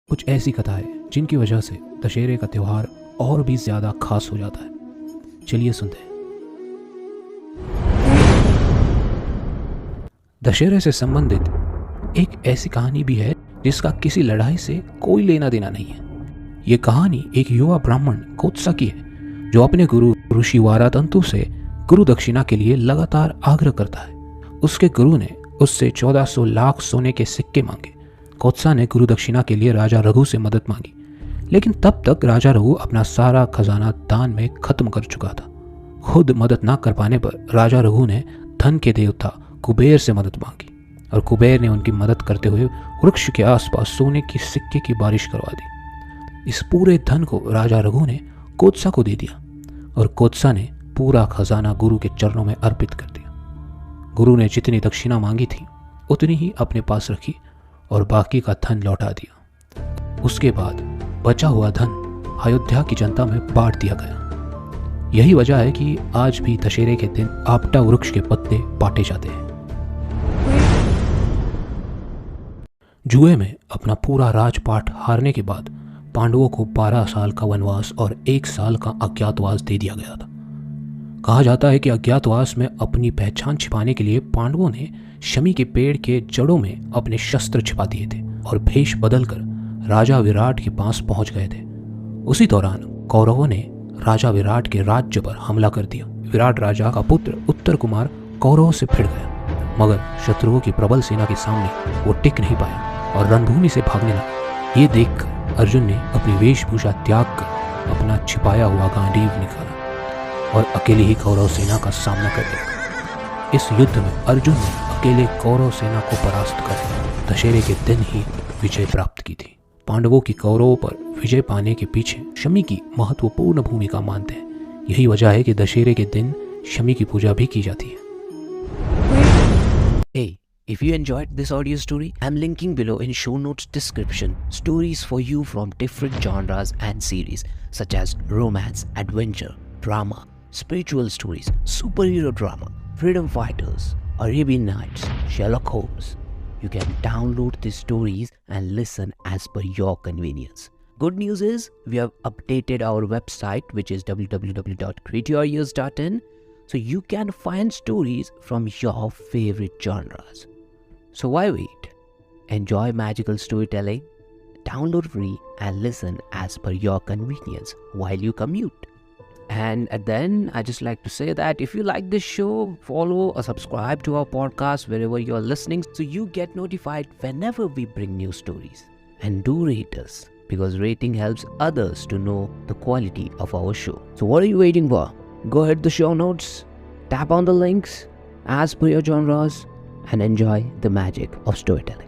कुछ ऐसी कथाएं जिनकी वजह से दशहरे का त्यौहार और भी ज़्यादा खास हो जाता है। चलिए सुनते हैं। दशहरे से संबंधित एक ऐसी कहानी भी है जिसका किसी लड़ाई से कोई लेना देना नहीं है। ये कहानी एक युवा ब्राह्मण कोत्सा की है जो अपने गुरु ऋषि वारातंतु से गुरु दक्षिणा के लिए लगातार आग्रह करता है। उसके गुरु ने उससे 1400 लाख सोने के सिक्के मांगे। कोत्सा ने गुरु दक्षिणा के लिए राजा रघु से मदद मांगी, लेकिन तब तक राजा रघु अपना सारा खजाना दान में खत्म कर चुका था। खुद मदद न कर पाने पर राजा रघु ने धन के देवता कुबेर से मदद मांगी और कुबेर ने उनकी मदद करते हुए वृक्ष के आसपास सोने की सिक्के की बारिश करवा दी। इस पूरे धन को राजा रघु ने कोत्सा को दे दिया और कोत्सा ने पूरा खजाना गुरु के चरणों में अर्पित कर दिया। गुरु ने जितनी दक्षिणा मांगी थी उतनी ही अपने पास रखी और बाकी का धन लौटा दिया। उसके बाद बचा हुआ धन अयोध्या की जनता में बांट दिया गया। यही वजह है कि आज भी दशहरे के दिन आपटा वृक्ष के पत्ते बांटे जाते हैं। जुए में अपना पूरा राजपाट हारने के बाद पांडवों को 12 साल का वनवास और 1 साल का अज्ञातवास दे दिया गया था। कहा जाता है कि अज्ञातवास में अपनी पहचान छिपाने के लिए पांडवों ने शमी के पेड़ के जड़ों में अपने शस्त्र छिपा दिए थे और भेष बदलकर राजा विराट के पास पहुंच गए थे। उसी दौरान कौरवों ने राजा विराट के राज्य पर हमला कर दिया। विराट राजा का पुत्र उत्तर कुमार कौरवों से भिड़ गया, मगर शत्रुओं की प्रबल सेना के सामने वो टिक नहीं पाया और रणभूमि से भागने लगा। ये देखकर अर्जुन ने अपनी वेशभूषा त्याग कर अपना छिपाया हुआ गांडीव निकाला और अकेले ही कौरव सेना का सामना कर दिया। इस युद्ध में अर्जुन ने अकेले कौरव सेना को परास्त कर दशहरे के दिन ही विजय प्राप्त की थी। पांडवों की कौरवों पर विजय पाने के पीछे शमी की महत्वपूर्ण भूमिका मानते हैं। यही वजह है कि दशहरे के दिन शमी की पूजा भी की जाती है। Hey, if you enjoyed this audio story, I'm linking below in show notes description stories for you from different genres and series such as romance, adventure, drama, spiritual stories, superhero drama, freedom fighters, Arabian Nights, Sherlock Holmes. You can download these stories and listen as per your convenience. Good news is we have updated our website, which is www.createyouryears.in, so you can find stories from your favorite genres. So why wait? Enjoy magical storytelling, download free and listen as per your convenience while you commute. And then I just like to say that if you like this show, follow or subscribe to our podcast wherever you're listening so you get notified whenever we bring new stories. And do rate us because rating helps others to know the quality of our show. So what are you waiting for? Go ahead to the show notes, tap on the links as per your genres and enjoy the magic of storytelling.